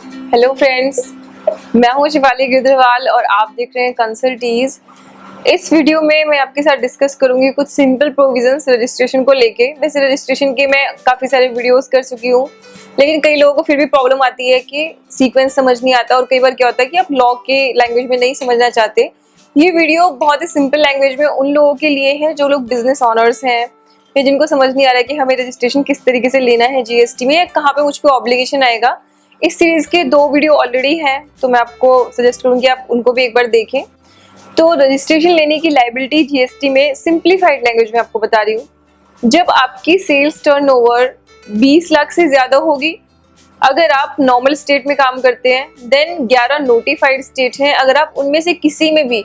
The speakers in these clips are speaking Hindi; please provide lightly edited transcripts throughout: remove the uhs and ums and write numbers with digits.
हेलो फ्रेंड्स, मैं हूं शिफाली गिरधरवाल और आप देख रहे हैं कंसल्टीज। इस वीडियो में मैं आपके साथ डिस्कस करूंगी कुछ सिंपल प्रोविजंस रजिस्ट्रेशन को लेके। वैसे रजिस्ट्रेशन के मैं काफ़ी सारे वीडियोस कर चुकी हूँ, लेकिन कई लोगों को फिर भी प्रॉब्लम आती है कि सीक्वेंस समझ नहीं आता, और कई बार क्या होता है कि आप लॉ के लैंग्वेज में नहीं समझना चाहते। ये वीडियो बहुत ही सिंपल लैंग्वेज में उन लोगों के लिए है जो लोग बिजनेस ऑनर्स हैं या जिनको समझ नहीं आ रहा है कि हमें रजिस्ट्रेशन किस तरीके से लेना है जीएसटी में, या कहाँ पे मुझ पर ऑब्लिगेशन आएगा। इस सीरीज के 2 वीडियो ऑलरेडी हैं, तो मैं आपको सजेस्ट करूंगी आप उनको भी एक बार देखें। तो रजिस्ट्रेशन लेने की लायबिलिटी जीएसटी में सिंप्लीफाइड लैंग्वेज में आपको बता रही हूँ। जब आपकी सेल्स टर्नओवर 20 लाख से ज्यादा होगी, अगर आप नॉर्मल स्टेट में काम करते हैं, देन 11 नोटिफाइड स्टेट हैं, अगर आप उनमें से किसी में भी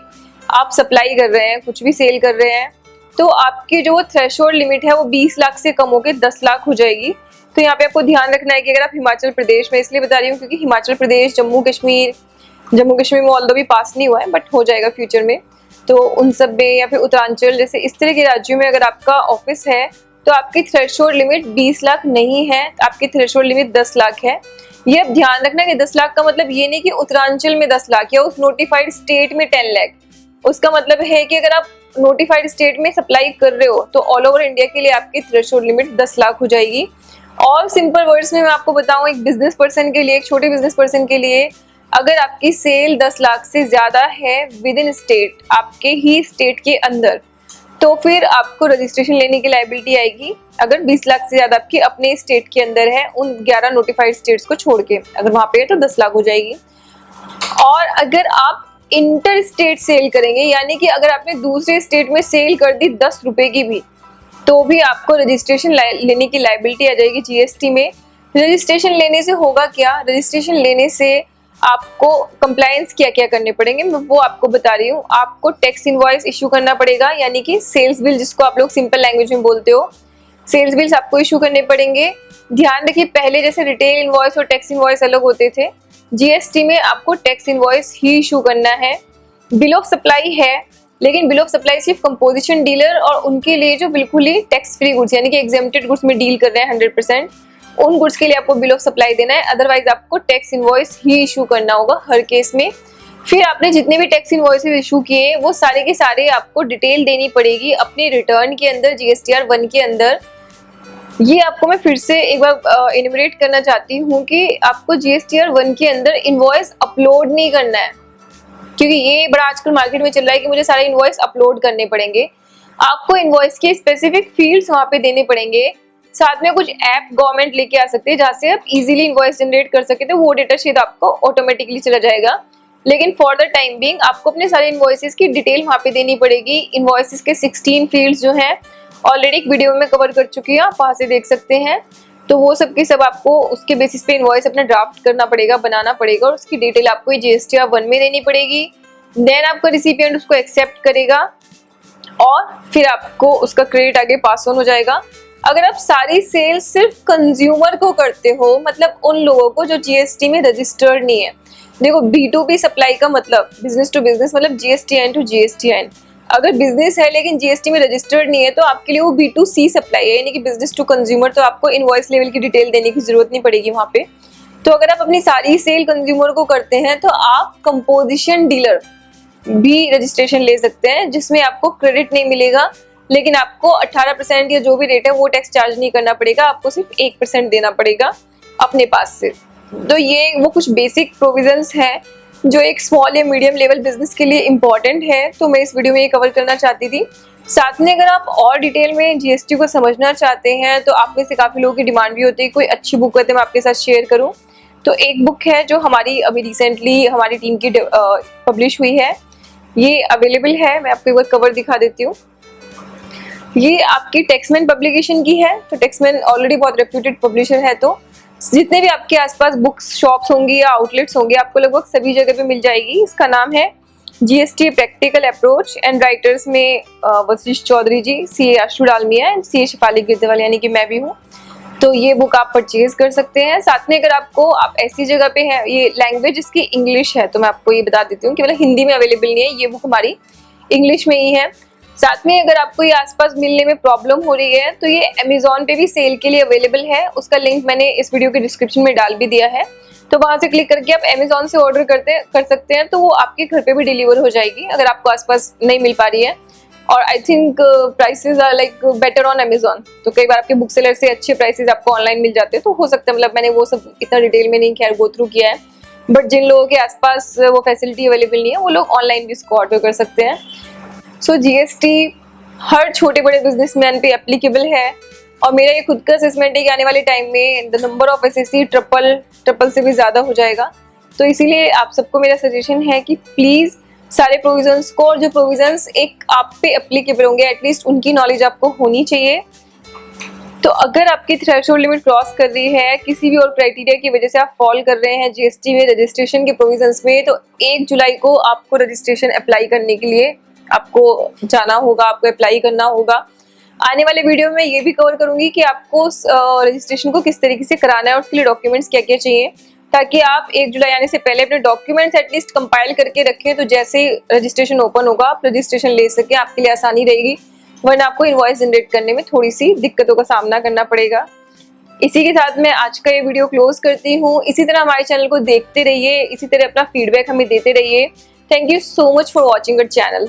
आप सप्लाई कर रहे हैं, कुछ भी सेल कर रहे हैं, तो आपकी जो थ्रेशोल्ड लिमिट है वो 20 लाख से कम होकर 10 लाख हो जाएगी। तो यहाँ पे आपको ध्यान रखना है कि अगर आप हिमाचल प्रदेश में, इसलिए बता रही हूँ क्योंकि हिमाचल प्रदेश, जम्मू कश्मीर में ऑल्दो भी पास नहीं हुआ है बट हो जाएगा फ्यूचर में, तो उन सब में, या फिर उत्तरांचल जैसे इस तरह के राज्यों में अगर आपका ऑफिस है तो आपकी थ्रेशोल्ड लिमिट 20 लाख नहीं है, आपकी थ्रेशोल्ड लिमिट 10 लाख है। ये अब ध्यान रखना कि 10 लाख का मतलब ये नहीं कि उत्तरांचल में 10 लाख या उस नोटिफाइड स्टेट में 10 लाख। उसका मतलब है कि अगर आप नोटिफाइड स्टेट में सप्लाई कर रहे हो तो ऑल ओवर इंडिया के लिए आपकी थ्रेशोल्ड लिमिट 10 लाख हो जाएगी। और सिंपल वर्ड्स में मैं आपको बताऊं, एक बिजनेस पर्सन के लिए, एक छोटे बिजनेस पर्सन के लिए, अगर आपकी सेल 10 लाख से ज्यादा है विद इन स्टेट, आपके ही स्टेट के अंदर, तो फिर आपको रजिस्ट्रेशन लेने की लायबिलिटी आएगी। अगर 20 लाख से ज्यादा आपके अपने स्टेट के अंदर है, उन 11 नोटिफाइड स्टेट्स को छोड़ के, अगर वहां पे है तो 10 लाख हो जाएगी। और अगर आप इंटर स्टेट सेल करेंगे, यानी कि अगर आपने दूसरे स्टेट में सेल कर दी 10 रुपए की भी, तो भी आपको रजिस्ट्रेशन लेने की लायबिलिटी आ जाएगी जीएसटी में। रजिस्ट्रेशन लेने से होगा क्या? रजिस्ट्रेशन लेने से आपको कंप्लायंस क्या क्या करने पड़ेंगे, मैं वो आपको बता रही हूँ। आपको टैक्स इनवॉइस इशू करना पड़ेगा, यानी कि सेल्स बिल, जिसको आप लोग सिंपल लैंग्वेज में बोलते हो, सेल्स बिल्स आपको इशू करने पड़ेंगे। ध्यान रखिए, पहले जैसे रिटेल इनवॉइस और टैक्स इनवॉइस अलग होते थे, जीएसटी में आपको टैक्स इनवॉइस ही इशू करना है। बिल ऑफ सप्लाई है, लेकिन बिल ऑफ सप्लाई सिर्फ कंपोजिशन डीलर और उनके लिए जो बिल्कुल ही टैक्स फ्री गुड्स यानी कि एग्जेम्प्टेड गुड्स में डील कर रहे हैं 100%, उन गुड्स के लिए आपको बिल ऑफ सप्लाई देना है। अदरवाइज आपको टैक्स इनवॉइस ही इशू करना होगा हर केस में। फिर आपने जितने भी टैक्स इनवॉइसेस इशू किए वो सारे के सारे आपको डिटेल देनी पड़ेगी अपने रिटर्न के अंदर, जीएसटीआर 1 के अंदर। ये आपको मैं फिर से एक बार इन्यूमरेट करना चाहती हूँ कि आपको जीएसटीआर 1 के अंदर इनवॉइस अपलोड नहीं करना है, क्योंकि ये बड़ा आजकल मार्केट में चल रहा है कि मुझे सारे इनवॉइस अपलोड करने पड़ेंगे। आपको इनवॉइस के स्पेसिफिक फील्ड्स वहां पे देने पड़ेंगे। साथ में कुछ ऐप गवर्नमेंट लेके आ सकते हैं जहां से आप इजीली इनवॉइस जनरेट कर सके, तो वो डेटा शीट आपको ऑटोमेटिकली चला जाएगा। लेकिन फॉर द टाइम बीइंग आपको अपने सारे इनवॉइसेस की डिटेल वहां पे देनी पड़ेगी। इनवॉइसेस के 16 फील्ड्स जो हैं ऑलरेडी एक वीडियो में कवर कर चुकी है, आप वहां से देख सकते हैं। तो वो सब के सब आपको उसके बेसिस पे इनवॉइस अपना ड्राफ्ट करना पड़ेगा, बनाना पड़ेगा, और उसकी डिटेल आपको जीएसटीआर 1 में देनी पड़ेगी। देन आपका रिसिपिएंट उसको एक्सेप्ट करेगा और फिर आपको उसका क्रेडिट आगे पास ऑन हो जाएगा। अगर आप सारी सेल्स सिर्फ कंज्यूमर को करते हो, मतलब उन लोगों को जो जीएसटी में रजिस्टर्ड नहीं है, देखो B2B सप्लाई का मतलब बिजनेस टू बिजनेस, मतलब जीएसटीआईएन टू जीएसटीआईएन। अगर बिजनेस है लेकिन जीएसटी में रजिस्टर्ड नहीं है तो आपके लिए वो B2C सप्लाई है, यानी कि बिजनेस टू कंज्यूमर, तो आपको इनवॉइस लेवल की डिटेल देने की जरूरत नहीं पड़ेगी वहां पे। तो अगर आप अपनी सारी सेल कंज्यूमर को करते हैं तो आप कंपोजिशन डीलर भी रजिस्ट्रेशन ले सकते हैं, जिसमें आपको क्रेडिट नहीं मिलेगा, लेकिन आपको 18% या जो भी रेट है वो टैक्स चार्ज नहीं करना पड़ेगा, आपको सिर्फ 1% देना पड़ेगा अपने पास से। तो ये वो कुछ बेसिक प्रोविजंस हैं जो एक स्मॉल या मीडियम लेवल बिजनेस के लिए इम्पॉर्टेंट है, तो मैं इस वीडियो में ये कवर करना चाहती थी। साथ में अगर आप और डिटेल में जीएसटी को समझना चाहते हैं तो आप में से काफ़ी लोगों की डिमांड भी होती है कोई अच्छी बुक है तो मैं आपके साथ शेयर करूँ। तो एक बुक है जो हमारी अभी रिसेंटली हमारी टीम की पब्लिश हुई है, ये अवेलेबल है, मैं आपको एक बार कवर दिखा देती हूँ। ये आपकी टैक्समैन पब्लिकेशन की है, तो टैक्समैन ऑलरेडी बहुत रेप्यूटेड पब्लिशर है, तो जितने भी आपके आसपास बुक्स शॉप्स होंगी या आउटलेट्स होंगे आपको लगभग सभी जगह पे मिल जाएगी। इसका नाम है GST practical approach, and writers में Vashishtha Chaudhary ji, CA Ashu Dalmia and CA Shifali Girdharwal, यानी कि मैं भी हूँ। तो ये बुक आप परचेज कर सकते हैं। साथ में अगर आपको आप ऐसी जगह पे हैं, ये लैंग्वेज इसकी इंग्लिश है, तो मैं आपको ये बता देती हूँ कि मतलब हिंदी में अवेलेबल नहीं है, ये बुक हमारी इंग्लिश में ही है। साथ में अगर आपको ये आसपास मिलने में प्रॉब्लम हो रही है तो ये अमेज़न पे भी सेल के लिए अवेलेबल है, उसका लिंक मैंने इस वीडियो के डिस्क्रिप्शन में डाल भी दिया है, तो वहां से क्लिक करके आप अमेजोन से ऑर्डर कर सकते हैं, तो वो आपके घर पे भी डिलीवर हो जाएगी अगर आपको आसपास नहीं मिल पा रही है। और I think prices are like better on Amazon. तो कई बार आपके बुक सेलर से अच्छे प्राइसेस आपको ऑनलाइन मिल जाते हैं, तो हो सकता है, मतलब मैंने वो सब इतना डिटेल में नहीं खैर गो थ्रू किया है, बट जिन लोगों के आसपास वो फैसिलिटी अवेलेबल नहीं है वो लोग ऑनलाइन भी इसको ऑर्डर कर सकते हैं। सो जीएसटी हर छोटे बड़े बिजनेसमैन पे एप्लीकेबल है, और मेरा ये खुद का असेसमेंट है कि आने वाले टाइम में the number of SSC triple से भी ज़्यादा हो जाएगा। तो इसीलिए आप सबको मेरा सजेशन है कि प्लीज़ सारे प्रोविजंस को, और जो प्रोविजंस एक आप पे एप्लीकेबल होंगे एटलीस्ट उनकी नॉलेज आपको होनी चाहिए। तो अगर आपकी थ्रेशोल्ड लिमिट क्रॉस कर रही है, किसी भी और क्राइटेरिया की वजह से आप फॉल कर रहे हैं जीएसटी में रजिस्ट्रेशन के प्रोविजंस में, तो 1 जुलाई को आपको रजिस्ट्रेशन अप्लाई करने के लिए आपको जाना होगा, आपको अप्लाई करना होगा। आने वाले वीडियो में ये भी कवर करूंगी कि आपको रजिस्ट्रेशन को किस तरीके से कराना है और उसके लिए डॉक्यूमेंट्स क्या क्या चाहिए, ताकि आप 1 जुलाई आने से पहले अपने डॉक्यूमेंट्स एटलीस्ट कंपाइल करके रखें, तो जैसे रजिस्ट्रेशन ओपन होगा आप रजिस्ट्रेशन ले सकें, आपके लिए आसानी रहेगी। वरना आपको इनवॉइस जनरेट करने में थोड़ी सी दिक्कतों का सामना करना पड़ेगा। इसी के साथ मैं आज का ये वीडियो क्लोज करती हूँ। इसी तरह हमारे चैनल को देखते रहिए, इसी तरह अपना फीडबैक हमें देते रहिए। Thank you so much for watching our channel.